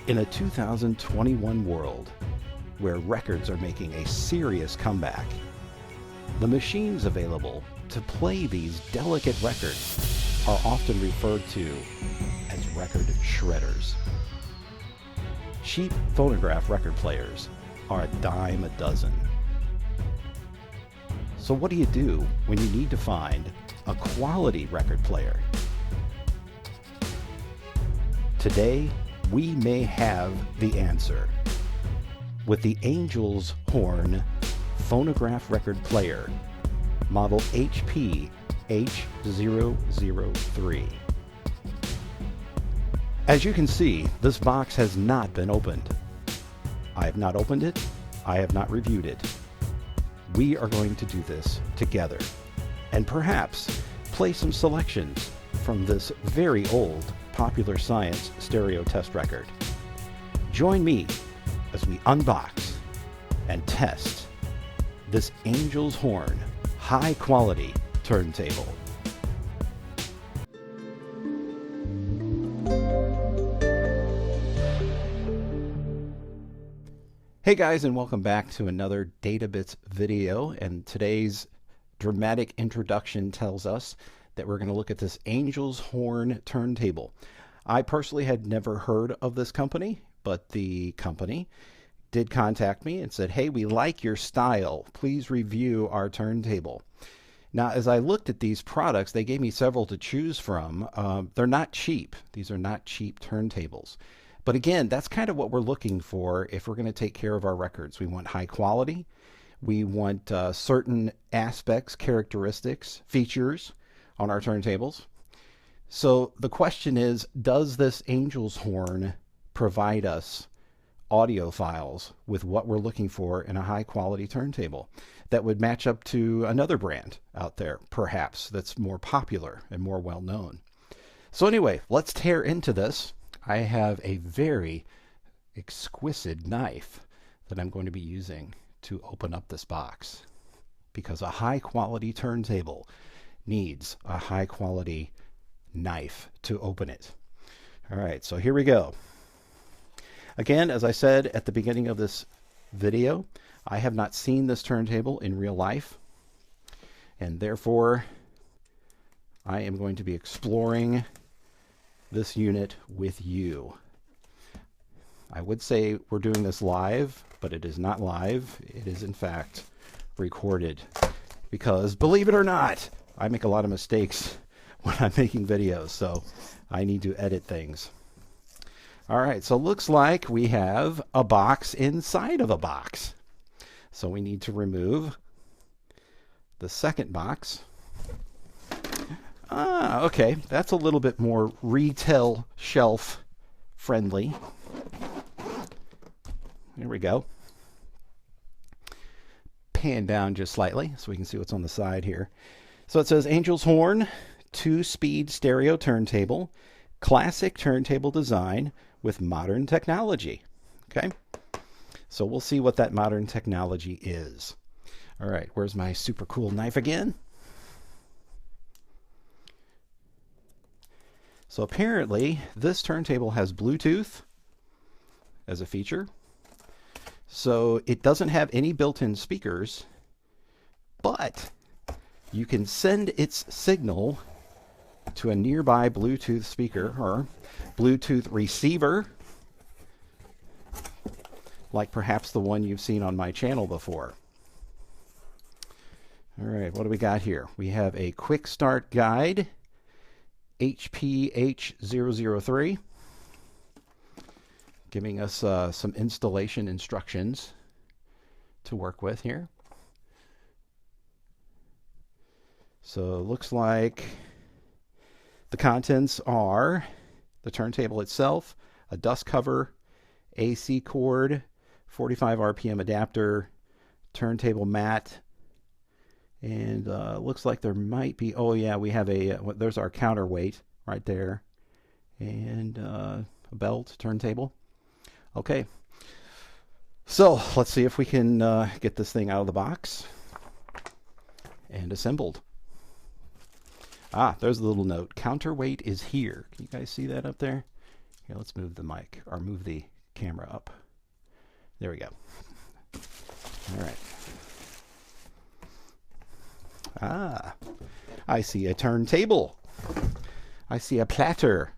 In a 2021 world where records are making a serious comeback, the machines available to play these delicate records are often referred to as record shredders. Cheap phonograph record players are a dime a dozen. So what do you do when you need to find a quality record player? Today, we may have the answer with the Angel's Horn phonograph record player, model HP-H003. As you can see, this box has not been opened. I have not opened it. I have not reviewed it. We are going to do this together and perhaps play some selections from this very old Popular Science stereo test record. Join me as we unbox and test this Angel's Horn high quality turntable. Hey guys, and welcome back to another databits video, and today's dramatic introduction tells us that we're going to look at this Angel's Horn turntable. I personally had never heard of this company, but the company did contact me and said, hey, we like your style. Please review our turntable. Now, as I looked at these products, they gave me several to choose from. They're not cheap. These are not cheap turntables. But again, that's kind of what we're looking for if we're going to take care of our records. We want high quality. We want certain aspects, characteristics, features on our turntables. So the question is, does this Angel's Horn provide us audio files with what we're looking for in a high quality turntable that would match up to another brand out there, perhaps, that's more popular and more well known? So anyway, let's tear into this. I have a very exquisite knife that I'm going to be using to open up this box, because a high quality turntable needs a high quality knife to open it. All right, so here we go. Again, as I said at the beginning of this video, I have not seen this turntable in real life, and therefore I am going to be exploring this unit with you. I would say we're doing this live, but it is not live. It is in fact recorded, because believe it or not, I make a lot of mistakes when I'm making videos, so I need to edit things. All right, so looks like we have a box inside of a box. So we need to remove the second box. Ah, okay, that's a little bit more retail shelf friendly. There we go. Pan down just slightly so we can see what's on the side here. So it says Angel's Horn 2-speed stereo turntable, classic turntable design with modern technology. Okay, so we'll see what that modern technology is. All right, where's my super cool knife again? So apparently this turntable has Bluetooth as a feature. So it doesn't have any built-in speakers, but you can send its signal to a nearby Bluetooth speaker or Bluetooth receiver, like perhaps the one you've seen on my channel before. All right, what do we got here? We have a quick start guide, HP-H003, giving us some installation instructions to work with here. So it looks like the contents are the turntable itself, a dust cover, AC cord, 45 RPM adapter, turntable mat, and looks like there might be, oh yeah, we have there's our counterweight right there, and a belt, turntable. Okay, so let's see if we can get this thing out of the box and assembled. Ah, there's a little note. Counterweight is here. Can you guys see that up there? Here, let's move the mic, or move the camera up. There we go. All right. Ah, I see a turntable. I see a platter.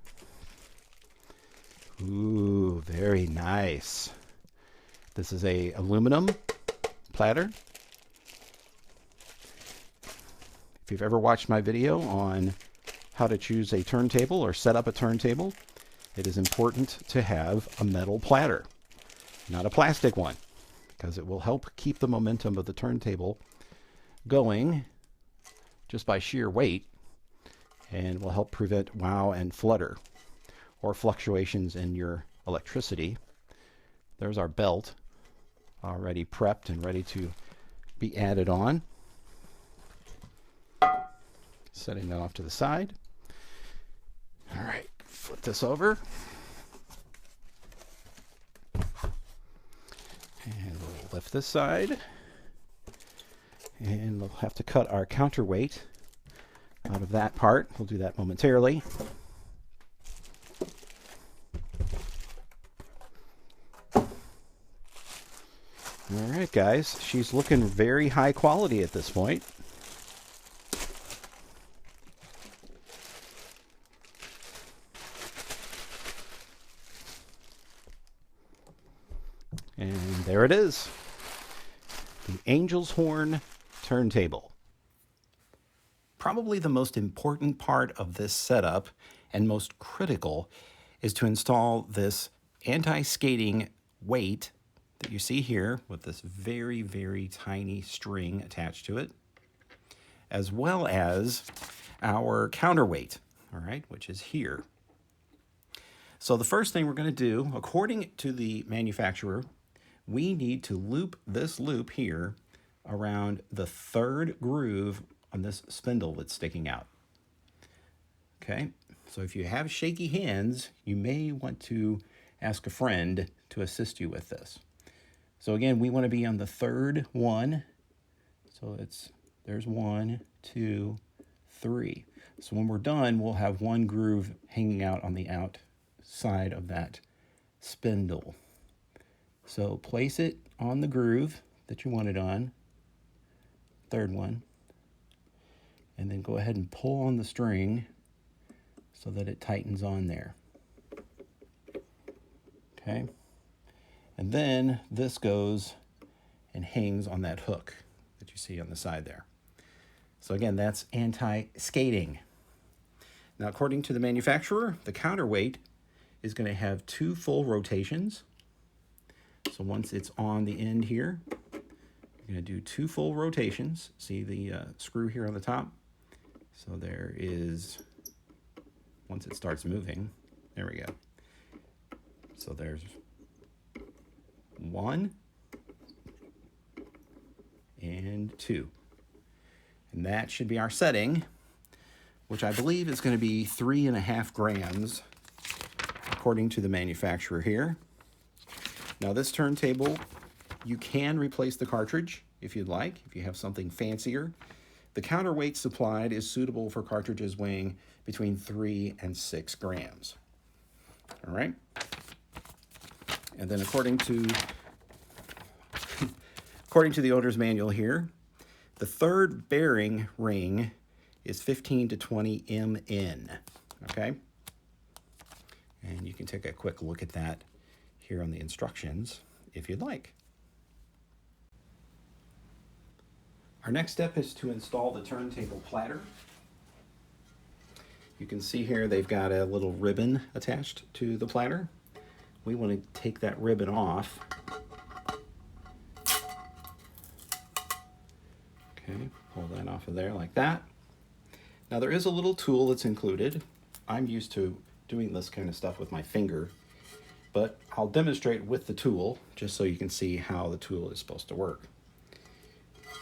Ooh, very nice. This is a aluminum platter. If you've ever watched my video on how to choose a turntable or set up a turntable, it is important to have a metal platter, not a plastic one, because it will help keep the momentum of the turntable going just by sheer weight, and will help prevent wow and flutter or fluctuations in your electricity. There's our belt already prepped and ready to be added on. Setting that off to the side. All right, flip this over. And we'll lift this side. And we'll have to cut our counterweight out of that part. We'll do that momentarily. All right, guys. She's looking very high quality at this point. And there it is. The Angel's Horn turntable. Probably the most important part of this setup, and most critical, is to install this anti-skating weight that you see here with this very, very tiny string attached to it, as well as our counterweight, all right, which is here. So the first thing we're going to do, according to the manufacturer, we need to loop this loop here around the third groove on this spindle that's sticking out. Okay, so if you have shaky hands, you may want to ask a friend to assist you with this. So again, we want to be on the third one. So there's 1, 2, 3. So when we're done, we'll have one groove hanging out on the outside of that spindle. So place it on the groove that you want it on, third one, and then go ahead and pull on the string so that it tightens on there. Okay, and then this goes and hangs on that hook that you see on the side there. So again, that's anti-skating. Now, according to the manufacturer, the counterweight is going to have 2 full rotations. So once it's on the end here, you're going to do 2 full rotations. See the screw here on the top? So there is, once it starts moving, there we go. So there's 1 and 2. And that should be our setting, which I believe is going to be 3.5 grams, according to the manufacturer here. Now this turntable, you can replace the cartridge if you'd like, if you have something fancier. The counterweight supplied is suitable for cartridges weighing between 3 and 6 grams. All right. And then according to the owner's manual here, the third bearing ring is 15 to 20 mn. Okay. And you can take a quick look at that here on the instructions if you'd like. Our next step is to install the turntable platter. You can see here they've got a little ribbon attached to the platter. We want to take that ribbon off. Okay, pull that off of there like that. Now there is a little tool that's included. I'm used to doing this kind of stuff with my finger, but I'll demonstrate with the tool just so you can see how the tool is supposed to work.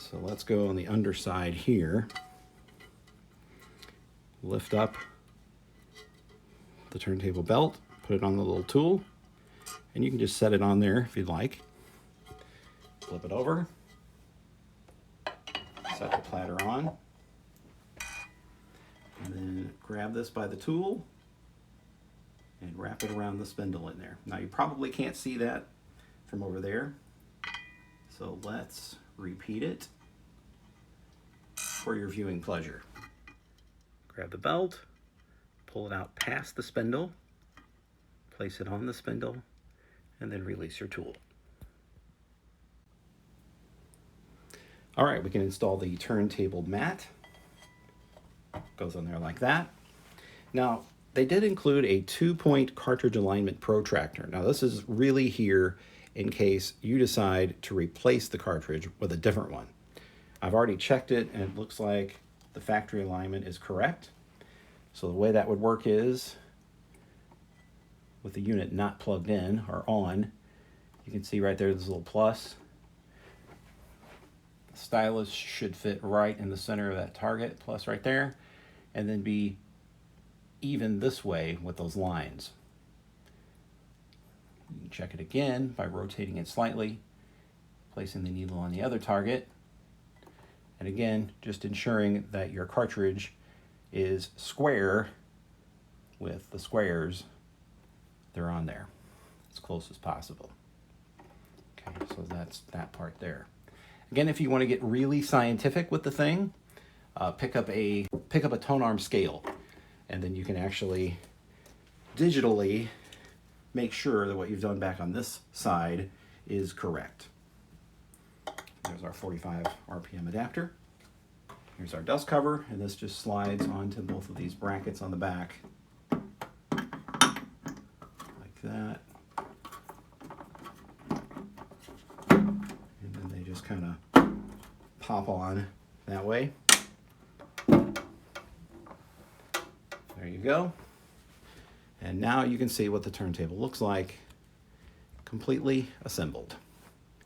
So let's go on the underside here. Lift up the turntable belt, put it on the little tool, and you can just set it on there if you'd like. Flip it over, set the platter on, and then grab this by the tool and wrap it around the spindle in there. Now you probably can't see that from over there, so let's repeat it for your viewing pleasure. Grab the belt, pull it out past the spindle, place it on the spindle, and then release your tool. All right, we can install the turntable mat. Goes on there like that. Now, they did include a 2-point cartridge alignment protractor. Now, this is really here in case you decide to replace the cartridge with a different one. I've already checked it, and it looks like the factory alignment is correct. So the way that would work is, with the unit not plugged in or on, you can see right there this little plus. The stylus should fit right in the center of that target, plus right there, and then be even this way with those lines. You can check it again by rotating it slightly, placing the needle on the other target, and again, just ensuring that your cartridge is square with the squares they're on there, as close as possible. Okay, so that's that part there. Again, if you want to get really scientific with the thing, pick up a tonearm scale, and then you can actually digitally make sure that what you've done back on this side is correct. There's our 45 RPM adapter. Here's our dust cover, and this just slides onto both of these brackets on the back, like that. And then they just kind of pop on that way. There you go. And now you can see what the turntable looks like, completely assembled.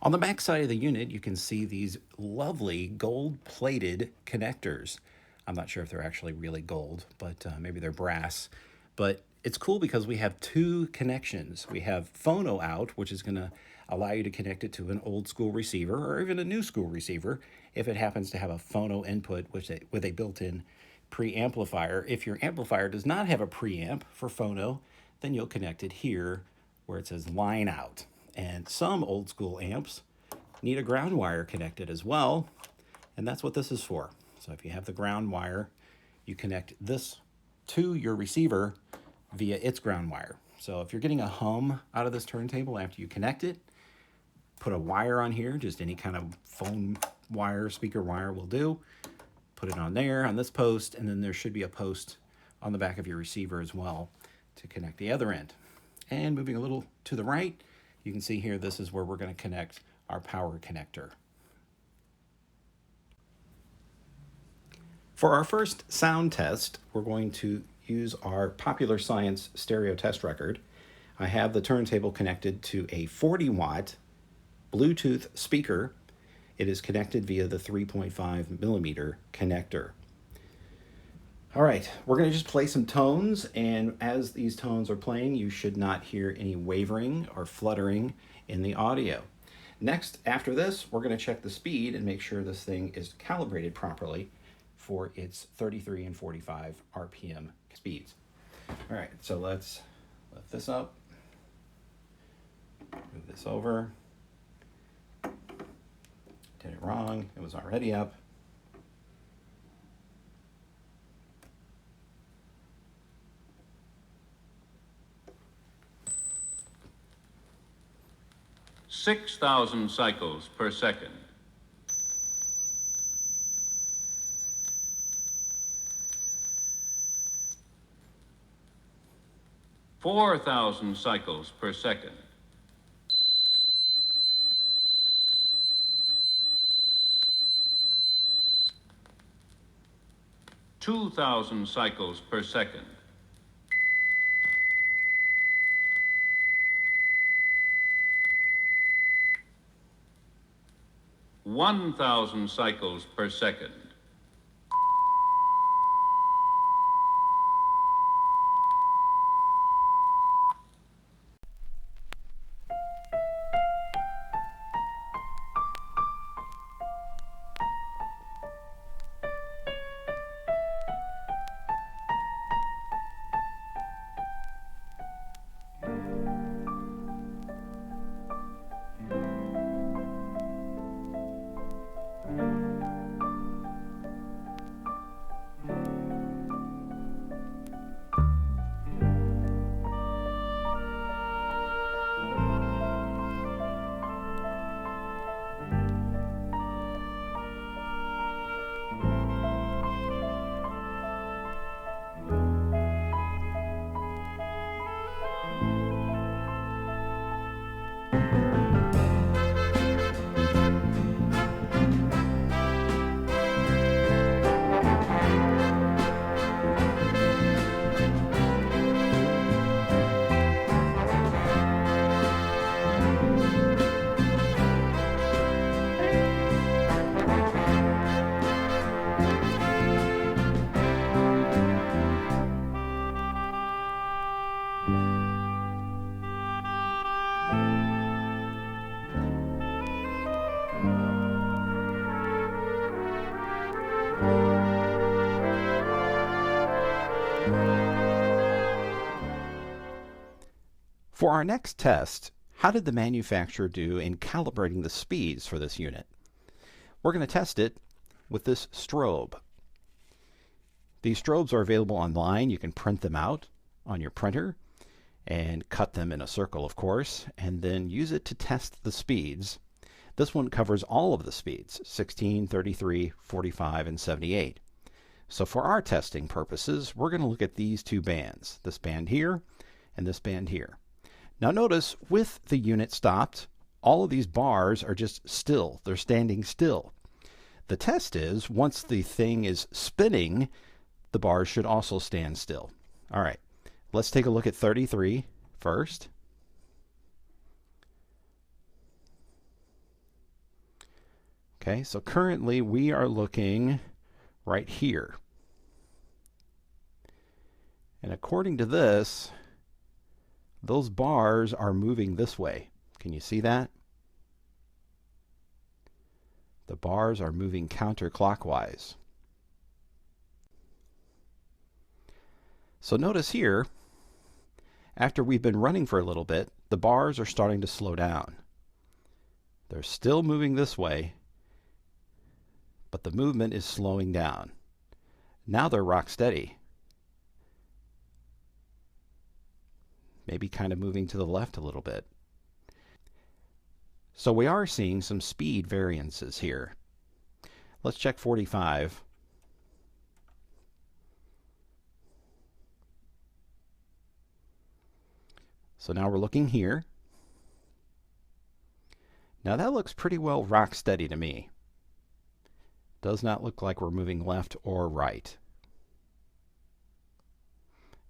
On the back side of the unit, you can see these lovely gold-plated connectors. I'm not sure if they're actually really gold, but maybe they're brass. But it's cool because we have two connections. We have phono out, which is going to allow you to connect it to an old school receiver or even a new school receiver if it happens to have a phono input with a built-in preamplifier. If your amplifier does not have a preamp for phono, then you'll connect it here where it says line out. And some old school amps need a ground wire connected as well, and that's what this is for. So if you have the ground wire, you connect this to your receiver via its ground wire. So if you're getting a hum out of this turntable after you connect it, put a wire on here, just any kind of phone wire, speaker wire will do. Put it on there, on this post, and then there should be a post on the back of your receiver as well to connect the other end. And moving a little to the right, you can see here, this is where we're going to connect our power connector. For our first sound test, we're going to use our Popular Science stereo test record. I have the turntable connected to a 40-watt Bluetooth speaker. It is connected via the 3.5 millimeter connector. All right, we're going to just play some tones, and as these tones are playing, you should not hear any wavering or fluttering in the audio. Next, after this, we're going to check the speed and make sure this thing is calibrated properly for its 33 and 45 RPM speeds. All right, so let's lift this up, move this over. Did it wrong, it was already up. Six 6,000 cycles per second. 4,000 cycles per second. 2,000 cycles per second. 1,000 cycles per second. For our next test, how did the manufacturer do in calibrating the speeds for this unit? We're going to test it with this strobe. These strobes are available online. You can print them out on your printer and cut them in a circle, of course, and then use it to test the speeds. This one covers all of the speeds, 16, 33, 45, and 78. So for our testing purposes, we're going to look at these two bands, this band here and this band here. Now notice, with the unit stopped, all of these bars are just still. They're standing still. The test is, once the thing is spinning, the bars should also stand still. All right, let's take a look at 33 first. Okay, so currently we are looking right here. And according to this, those bars are moving this way. Can you see that? The bars are moving counterclockwise. So notice here, after we've been running for a little bit, the bars are starting to slow down. They're still moving this way, but the movement is slowing down. Now they're rock steady. Maybe kind of moving to the left a little bit. So we are seeing some speed variances here. Let's check 45. So now we're looking here. Now that looks pretty well rock steady to me. Does not look like we're moving left or right.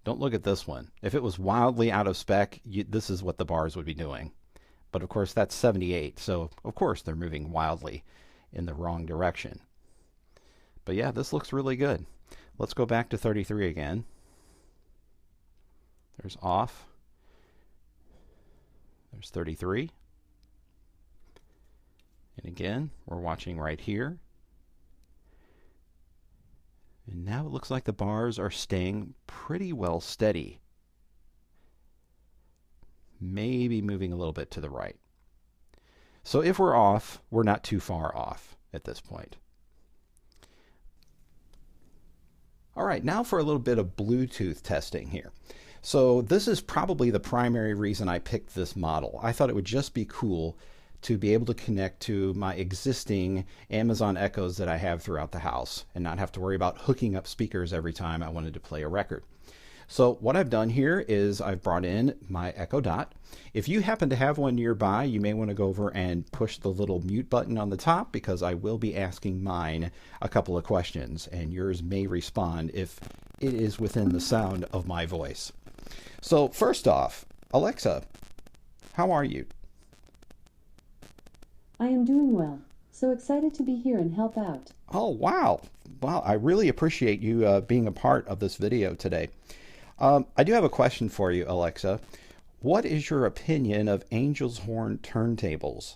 Don't look at this one. If it was wildly out of spec, this is what the bars would be doing. But of course that's 78, so of course they're moving wildly in the wrong direction. But yeah, this looks really good. Let's go back to 33 again. There's off. There's 33. And again, we're watching right here. And now it looks like the bars are staying pretty well steady. Maybe moving a little bit to the right. So if we're off, we're not too far off at this point. All right, now for a little bit of Bluetooth testing here. So this is probably the primary reason I picked this model. I thought it would just be cool to be able to connect to my existing Amazon Echoes that I have throughout the house and not have to worry about hooking up speakers every time I wanted to play a record. So what I've done here is I've brought in my Echo Dot. If you happen to have one nearby, you may want to go over and push the little mute button on the top, because I will be asking mine a couple of questions and yours may respond if it is within the sound of my voice. So first off, Alexa, how are you? I am doing well. So excited to be here and help out. Oh, wow. Wow, I really appreciate you being a part of this video today. I do have a question for you, Alexa. What is your opinion of Angel's Horn turntables?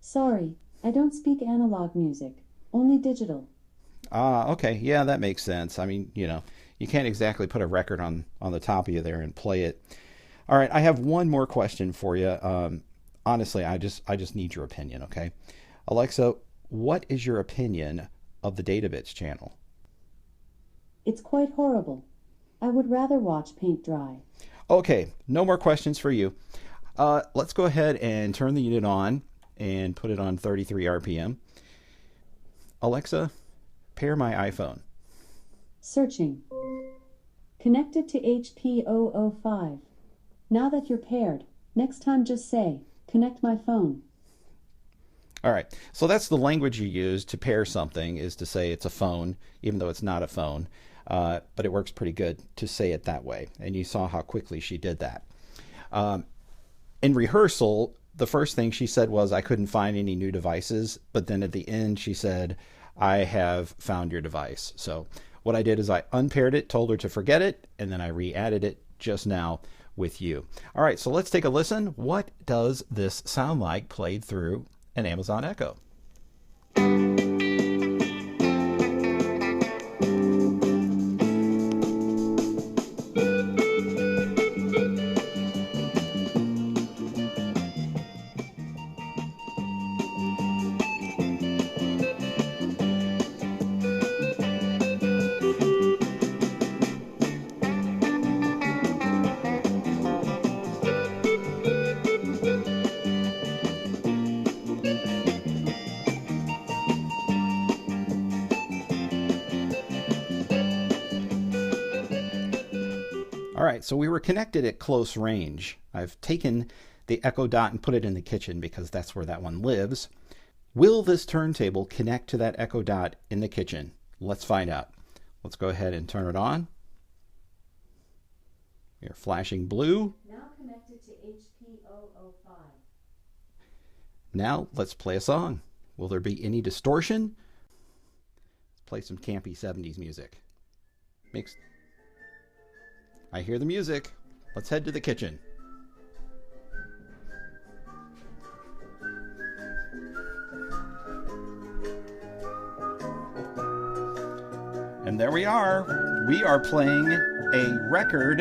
Sorry, I don't speak analog music, only digital. Okay. Yeah, that makes sense. I mean, you know, you can't exactly put a record on the top of you there and play it. All right, I have one more question for you. Honestly, I just need your opinion, okay? Alexa, what is your opinion of the databits channel? It's quite horrible. I would rather watch paint dry. Okay, no more questions for you. Let's go ahead and turn the unit on and put it on 33 RPM. Alexa, pair my iPhone. Searching. Connected to HP-H005. Now that you're paired, next time just say, connect my phone. All right, so that's the language you use to pair something, is to say it's a phone, even though it's not a phone. But it works pretty good to say it that way. And you saw how quickly she did that. In rehearsal, the first thing she said was, I couldn't find any new devices. But then at the end, she said, I have found your device. So what I did is I unpaired it, told her to forget it, and then I re-added it just now with you. All right, so let's take a listen. What does this sound like played through an Amazon Echo? right, so we were connected at close range. I've taken the Echo Dot and put it in the kitchen because that's where that one lives. Will this turntable connect to that Echo Dot in the kitchen? Let's find out. Let's go ahead and turn it on. You're flashing blue. Now connected to HP-H005. Now let's play a song. Will there be any distortion? Let's play some campy 70s music. I hear the music. Let's head to the kitchen. And there we are. We are playing a record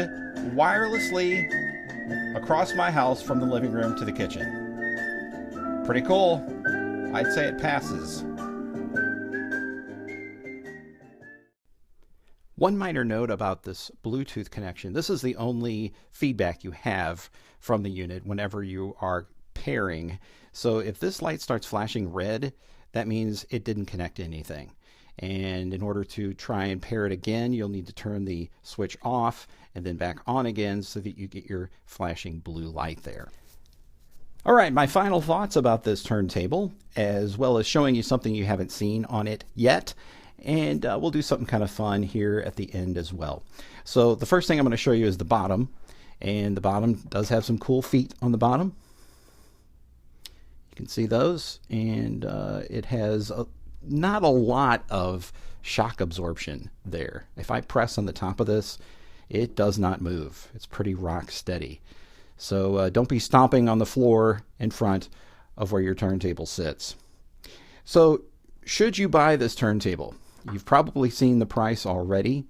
wirelessly across my house from the living room to the kitchen. Pretty cool. I'd say it passes. One minor note about this Bluetooth connection. This is the only feedback you have from the unit whenever you are pairing. So if this light starts flashing red, that means it didn't connect to anything. And in order to try and pair it again, you'll need to turn the switch off and then back on again so that you get your flashing blue light there. All right, my final thoughts about this turntable, as well as showing you something you haven't seen on it yet. And we'll do something kind of fun here at the end as well. So the first thing I'm going to show you is the bottom. And the bottom does have some cool feet on the bottom. You can see those. And it has not a lot of shock absorption there. If I press on the top of this, it does not move. It's pretty rock steady. So don't be stomping on the floor in front of where your turntable sits. So should you buy this turntable? You've probably seen the price already.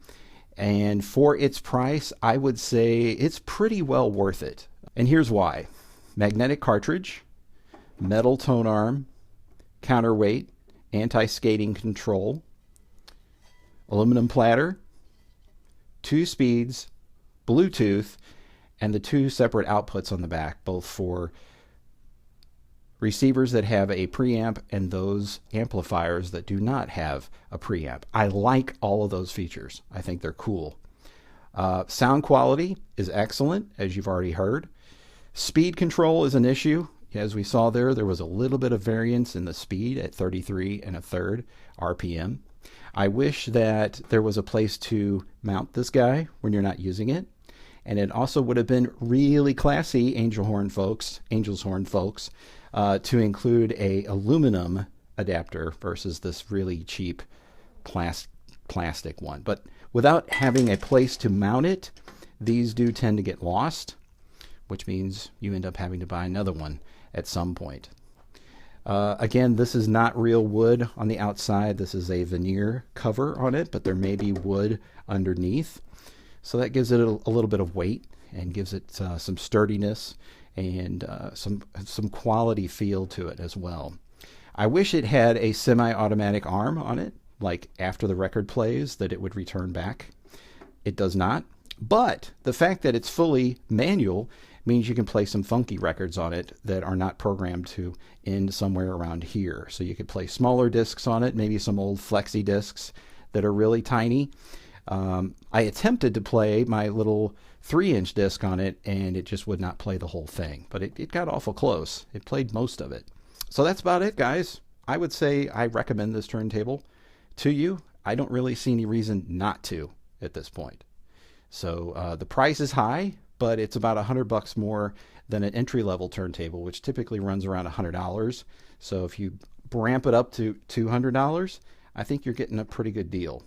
And for its price, I would say it's pretty well worth it. And here's why. Magnetic cartridge, metal tone arm, counterweight, anti-skating control, aluminum platter, 2 speeds, Bluetooth, and the 2 separate outputs on the back, both for receivers that have a preamp and those amplifiers that do not have a preamp. I like all of those features. I think they're cool. Sound quality is excellent, as you've already heard. Speed control is an issue. As we saw there was a little bit of variance in the speed at 33 1/3 RPM. I wish that there was a place to mount this guy when you're not using it. And it also would have been really classy, Angel's Horn folks, to include a aluminum adapter versus this really cheap plastic one. But without having a place to mount it, these do tend to get lost, which means you end up having to buy another one at some point. Again, this is not real wood on the outside. This is a veneer cover on it, but there may be wood underneath. So that gives it a little bit of weight and gives it some sturdiness and some quality feel to it as well. I wish it had a semi-automatic arm on it, like after the record plays, that it would return back. It does not. But the fact that it's fully manual means you can play some funky records on it that are not programmed to end somewhere around here. So you could play smaller discs on it, maybe some old flexi discs that are really tiny. I attempted to play my little 3-inch disc on it, and it just would not play the whole thing. But it got awful close. It played most of it. So that's about it, guys. I would say I recommend this turntable to you. I don't really see any reason not to at this point. So the price is high, but it's about $100 more than an entry-level turntable, which typically runs around $100. So if you ramp it up to $200, I think you're getting a pretty good deal.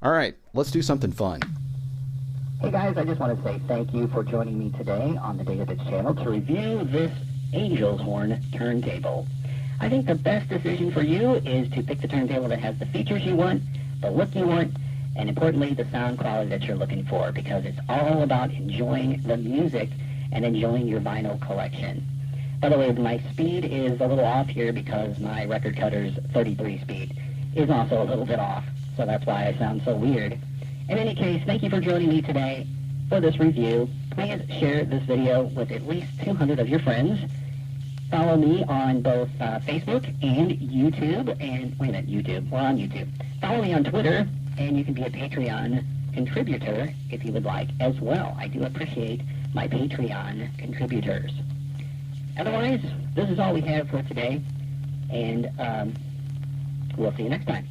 All right, let's do something fun. Hey guys, I just want to say thank you for joining me today on the databits channel to review this Angel's Horn turntable. I think the best decision for you is to pick the turntable that has the features you want, the look you want, and importantly, the sound quality that you're looking for, because it's all about enjoying the music and enjoying your vinyl collection. By the way, my speed is a little off here because my record cutter's 33 speed is also a little bit off, so that's why I sound so weird. In any case, thank you for joining me today for this review. Please share this video with at least 200 of your friends. Follow me on both Facebook and YouTube, and wait a minute, YouTube, we're on YouTube. Follow me on Twitter, and you can be a Patreon contributor if you would like as well. I do appreciate my Patreon contributors. Otherwise, this is all we have for today, and we'll see you next time.